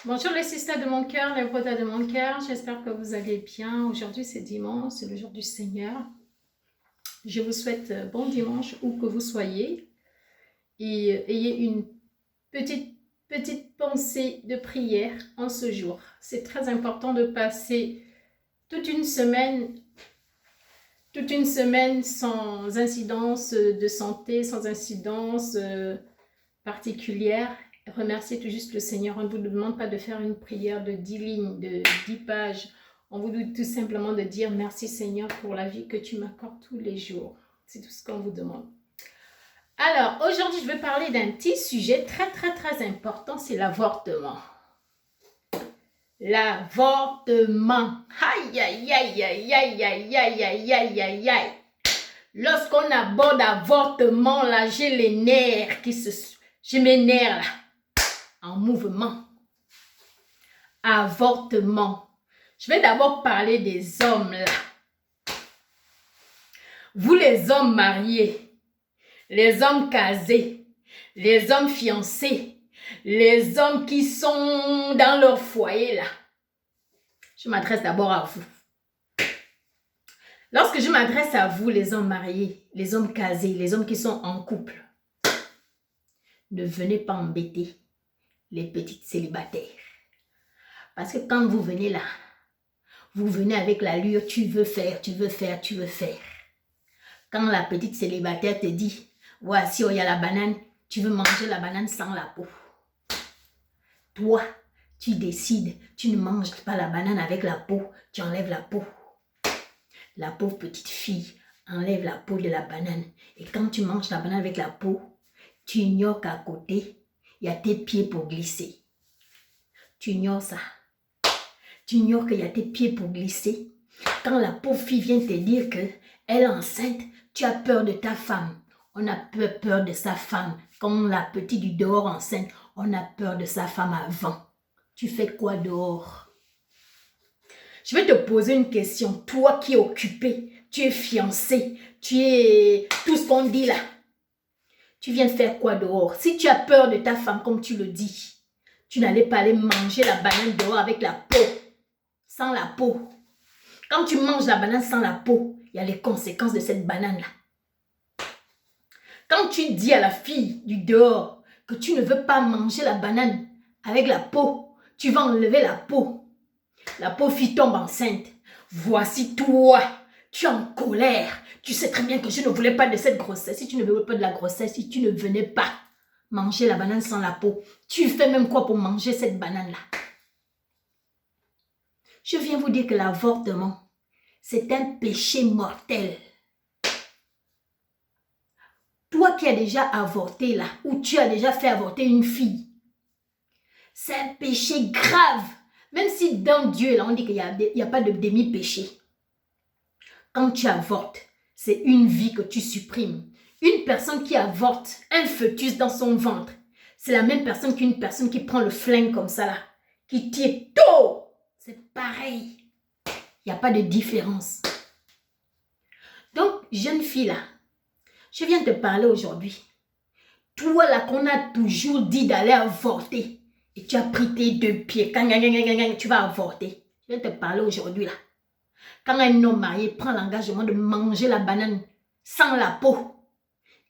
Bonjour les sisters de mon cœur, les brothers de mon cœur, j'espère que vous allez bien. Aujourd'hui c'est dimanche, c'est le jour du Seigneur. Je vous souhaite bon dimanche où que vous soyez et ayez une petite pensée de prière en ce jour. C'est très important de passer toute une semaine sans incidence de santé, sans incidence particulière. Remerciez tout juste le Seigneur. On ne vous demande pas de faire une prière de 10 lignes, de 10 pages. On vous dit tout simplement de dire merci Seigneur pour la vie que tu m'accordes tous les jours. C'est tout ce qu'on vous demande. Alors, aujourd'hui, je vais parler d'un petit sujet très important, c'est l'avortement. L'avortement. Aïe, aïe, aïe, aïe, aïe, aïe, aïe, aïe, aïe, aïe, aïe. Lorsqu'on aborde avortement, là, j'ai les nerfs qui se... J'ai mes nerfs, là, en mouvement. Avortement. Je vais d'abord parler des hommes, là. Vous, les hommes mariés, les hommes casés, les hommes fiancés, les hommes qui sont dans leur foyer, là. Je m'adresse d'abord à vous. Lorsque je m'adresse à vous, les hommes mariés, les hommes casés, les hommes qui sont en couple, ne venez pas embêter les petites célibataires. Parce que quand vous venez là, vous venez avec l'allure, tu veux faire. Quand la petite célibataire te dit, voici, il y a la banane, tu veux manger la banane sans la peau. Toi, tu décides, tu ne manges pas la banane avec la peau, tu enlèves la peau. La pauvre petite fille enlève la peau de la banane. Et quand tu manges la banane avec la peau, tu ignores qu'à côté, il y a tes pieds pour glisser. Tu ignores ça. Tu ignores qu'il y a tes pieds pour glisser. Quand la pauvre fille vient te dire qu'elle est enceinte, tu as peur de ta femme. On a peur de sa femme. Quand la petite du dehors enceinte, on a peur de sa femme avant. Tu fais quoi dehors? Je vais te poser une question. Toi qui es occupé, tu es fiancé, tu es tout ce qu'on dit là. Tu viens faire quoi dehors? Si tu as peur de ta femme, comme tu le dis, tu n'allais pas aller manger la banane dehors avec la peau. Sans la peau. Quand tu manges la banane sans la peau, il y a les conséquences de cette banane-là. Quand tu dis à la fille du dehors que tu ne veux pas manger la banane avec la peau, tu vas enlever la peau. La pauvre fille tombe enceinte. Voici toi, tu es en colère. Tu sais très bien que je ne voulais pas de cette grossesse. Si tu ne veux pas de la grossesse, si tu ne venais pas manger la banane sans la peau, tu fais même quoi pour manger cette banane-là? Je viens vous dire que l'avortement, c'est un péché mortel. Toi qui as déjà avorté là, ou tu as déjà fait avorter une fille, c'est un péché grave. Même si dans Dieu, là, on dit qu'il n'y a pas de demi-péché. Quand tu avortes, c'est une vie que tu supprimes. Une personne qui avorte un fœtus dans son ventre, c'est la même personne qu'une personne qui prend le flingue comme ça là, qui tire tout. C'est pareil. Il n'y a pas de différence. Donc, jeune fille là, je viens te parler aujourd'hui. Toi là qu'on a toujours dit d'aller avorter, et tu as pris tes deux pieds, tu vas avorter. Je viens te parler aujourd'hui là. Quand un homme marié prend l'engagement de manger la banane sans la peau,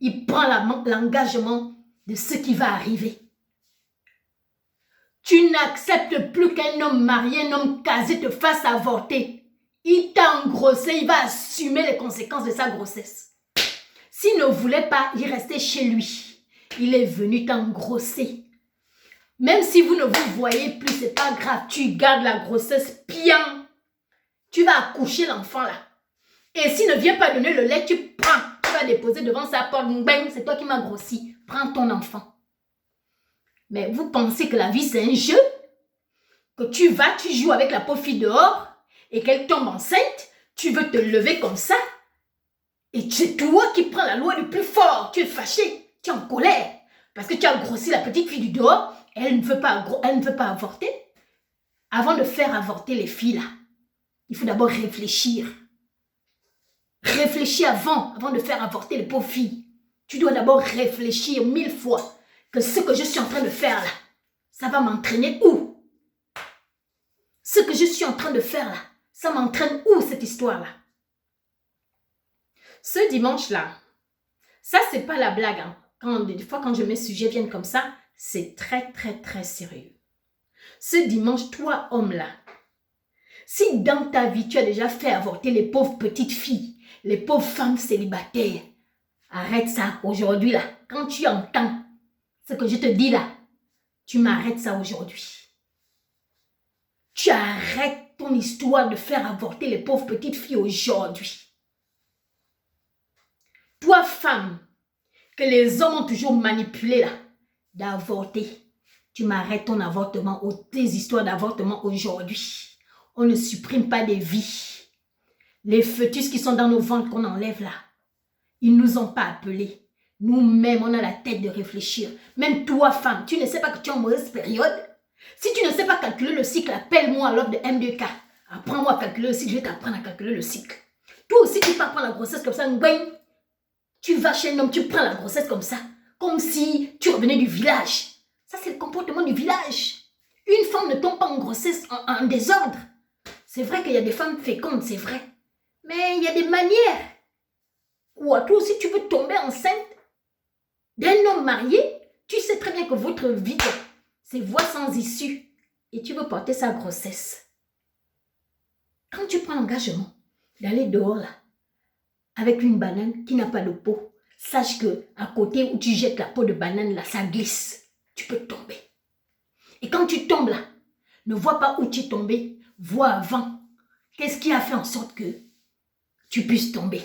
il prend l'engagement de ce qui va arriver. Tu n'acceptes plus qu'un homme marié, un homme casé te fasse avorter. Il t'a engrossé, il va assumer les conséquences de sa grossesse. S'il ne voulait pas y rester chez lui, il est venu t'engrosser. Même si vous ne vous voyez plus, c'est pas grave, tu gardes la grossesse bien. Tu vas accoucher l'enfant là. Et s'il ne vient pas donner le lait, tu prends, tu vas déposer devant sa porte. C'est toi qui m'as grossi. Prends ton enfant. Mais vous pensez que la vie c'est un jeu? Que tu joues avec la pauvre fille dehors et qu'elle tombe enceinte, tu veux te lever comme ça? Et c'est toi qui prends la loi du plus fort. Tu es fâché, tu es en colère. Parce que tu as grossi la petite fille du dehors. Elle ne veut pas avorter. Avant de faire avorter les filles là, il faut d'abord réfléchir. Réfléchis avant de faire avorter les pauvres filles. Tu dois d'abord réfléchir 1000 fois que ce que je suis en train de faire là, ça va m'entraîner où? Ce que je suis en train de faire là, ça m'entraîne où cette histoire-là? Ce dimanche-là, ça c'est pas la blague. Hein. Des fois quand mes sujets viennent comme ça, c'est très très très sérieux. Ce dimanche, toi homme là, si dans ta vie tu as déjà fait avorter les pauvres petites filles, les pauvres femmes célibataires, arrête ça aujourd'hui là. Quand tu entends ce que je te dis là, tu m'arrêtes ça aujourd'hui. Tu arrêtes ton histoire de faire avorter les pauvres petites filles aujourd'hui. Toi, femme, que les hommes ont toujours manipulé là, d'avorter, tu m'arrêtes ton avortement ou tes histoires d'avortement aujourd'hui. On ne supprime pas des vies. Les fœtus qui sont dans nos ventres qu'on enlève là, ils ne nous ont pas appelés. Nous-mêmes, on a la tête de réfléchir. Même toi, femme, tu ne sais pas que tu es en mauvaise période. Si tu ne sais pas calculer le cycle, appelle-moi à l'ordre de M2K. Apprends-moi à calculer le cycle, je vais t'apprendre à calculer le cycle. Toi aussi, tu pars prendre la grossesse comme ça, tu vas chez un homme, tu prends la grossesse comme ça, comme si tu revenais du village. Ça, c'est le comportement du village. Une femme ne tombe pas en grossesse en désordre. C'est vrai qu'il y a des femmes fécondes, c'est vrai. Mais il y a des manières. Ou à toi aussi, tu veux tomber enceinte d'un homme marié, tu sais très bien que votre vie, c'est voie sans issue. Et tu veux porter sa grossesse. Quand tu prends l'engagement d'aller dehors là, avec une banane qui n'a pas de peau, sache que à côté où tu jettes la peau de banane là, ça glisse. Tu peux tomber. Et quand tu tombes là, ne vois pas où tu es tombé, vois avant. Qu'est-ce qui a fait en sorte que tu puisses tomber?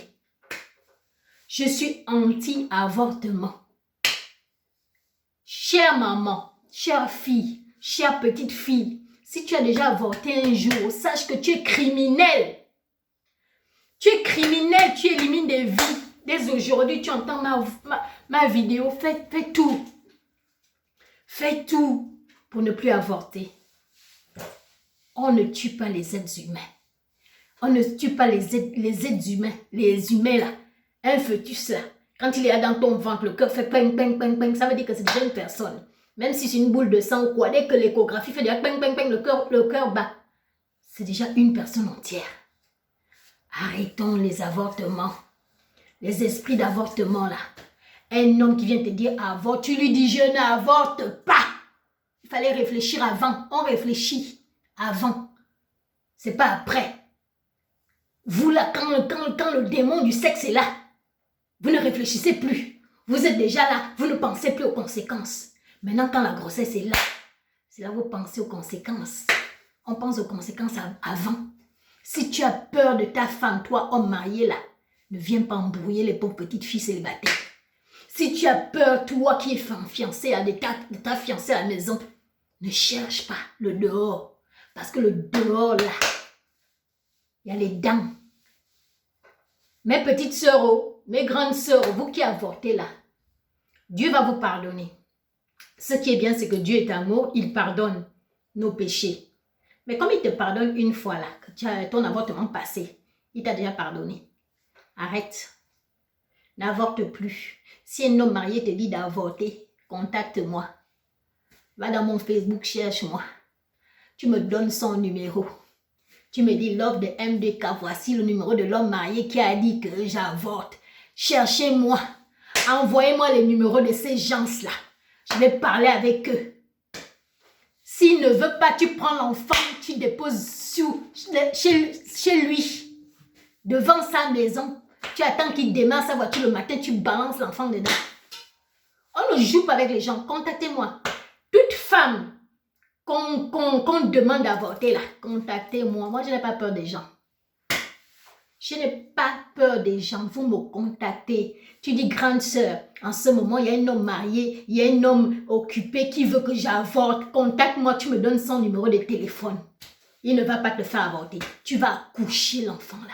Je suis anti-avortement. Chère maman, chère fille, chère petite fille, si tu as déjà avorté un jour, sache que tu es criminel. Tu es criminel, tu élimines des vies. Dès aujourd'hui, tu entends ma vidéo, fais tout. Fais tout pour ne plus avorter. On ne tue pas les êtres humains. On ne tue pas les êtres humains. Les humains là. Un fœtus là. Quand il est dans ton ventre, le cœur fait ping, ping, ping, ping. Ça veut dire que c'est déjà une personne. Même si c'est une boule de sang ou quoi. Dès que l'échographie fait déjà ping, ping, ping, le cœur bat. C'est déjà une personne entière. Arrêtons les avortements. Les esprits d'avortement là. Un homme qui vient te dire avorte, tu lui dis je n'avorte pas. Il fallait réfléchir avant. On réfléchit avant. C'est pas après. Vous là, quand le démon du sexe est là, vous ne réfléchissez plus. Vous êtes déjà là, vous ne pensez plus aux conséquences. Maintenant, quand la grossesse est là, c'est là que vous pensez aux conséquences. On pense aux conséquences avant. Si tu as peur de ta femme, toi, homme marié là, ne viens pas embrouiller les pauvres petites filles célibataires. Si tu as peur, toi qui es fiancé de ta fiancée à la maison, ne cherche pas le dehors. Parce que le dehors là, il y a les dents. Mes petites sœurs, mes grandes sœurs, vous qui avortez là, Dieu va vous pardonner. Ce qui est bien, c'est que Dieu est amour, il pardonne nos péchés. Mais comme il te pardonne une fois là, que tu as ton avortement passé, il t'a déjà pardonné. Arrête. N'avorte plus. Si un homme marié te dit d'avorter, contacte-moi. Va dans mon Facebook, cherche-moi. Tu me donnes son numéro. Tu me dis l'offre de M2K, voici le numéro de l'homme marié qui a dit que j'avorte. Cherchez-moi. Envoyez-moi les numéros de ces gens-là. Je vais parler avec eux. S'il ne veut pas, tu prends l'enfant, tu déposes chez lui, devant sa maison. Tu attends qu'il démarre sa voiture le matin, tu balances l'enfant dedans. On ne joue pas avec les gens. Contactez-moi. Toute femme qu'on demande d'avorter là, contactez-moi. Moi, je n'ai pas peur des gens. Je n'ai pas peur des gens. Vous me contactez. Tu dis, grande sœur, en ce moment, il y a un homme marié, il y a un homme occupé qui veut que j'avorte. Contacte-moi, tu me donnes son numéro de téléphone. Il ne va pas te faire avorter. Tu vas accoucher l'enfant là.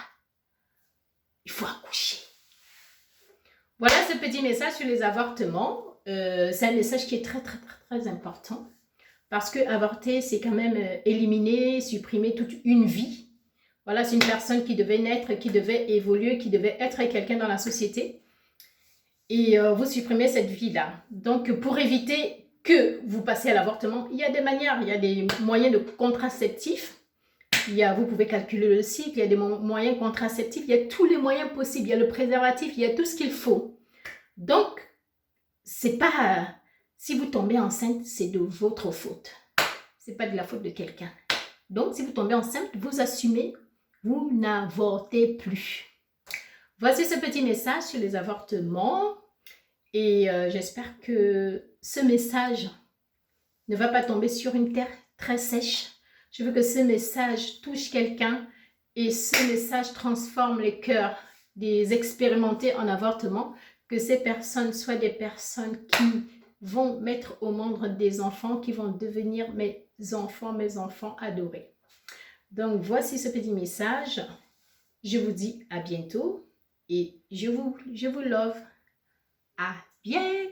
Il faut accoucher. Voilà ce petit message sur les avortements. C'est un message qui est très, très, très, très important. Parce que avorter, c'est quand même éliminer, supprimer toute une vie. Voilà, c'est une personne qui devait naître, qui devait évoluer, qui devait être quelqu'un dans la société. Et vous supprimez cette vie-là. Donc, pour éviter que vous passiez à l'avortement, il y a des manières, il y a des moyens de contraceptifs. Vous pouvez calculer le cycle, il y a des moyens contraceptifs, il y a tous les moyens possibles, il y a le préservatif, il y a tout ce qu'il faut. Donc, c'est pas... Si vous tombez enceinte, c'est de votre faute. C'est pas de la faute de quelqu'un. Donc, si vous tombez enceinte, vous assumez, vous n'avortez plus. Voici ce petit message sur les avortements. Et j'espère que ce message ne va pas tomber sur une terre très sèche. Je veux que ce message touche quelqu'un et ce message transforme les cœurs des expérimentés en avortement. Que ces personnes soient des personnes qui vont mettre au monde des enfants, qui vont devenir mes enfants adorés. Donc, voici ce petit message. Je vous dis à bientôt et je vous love. À bientôt.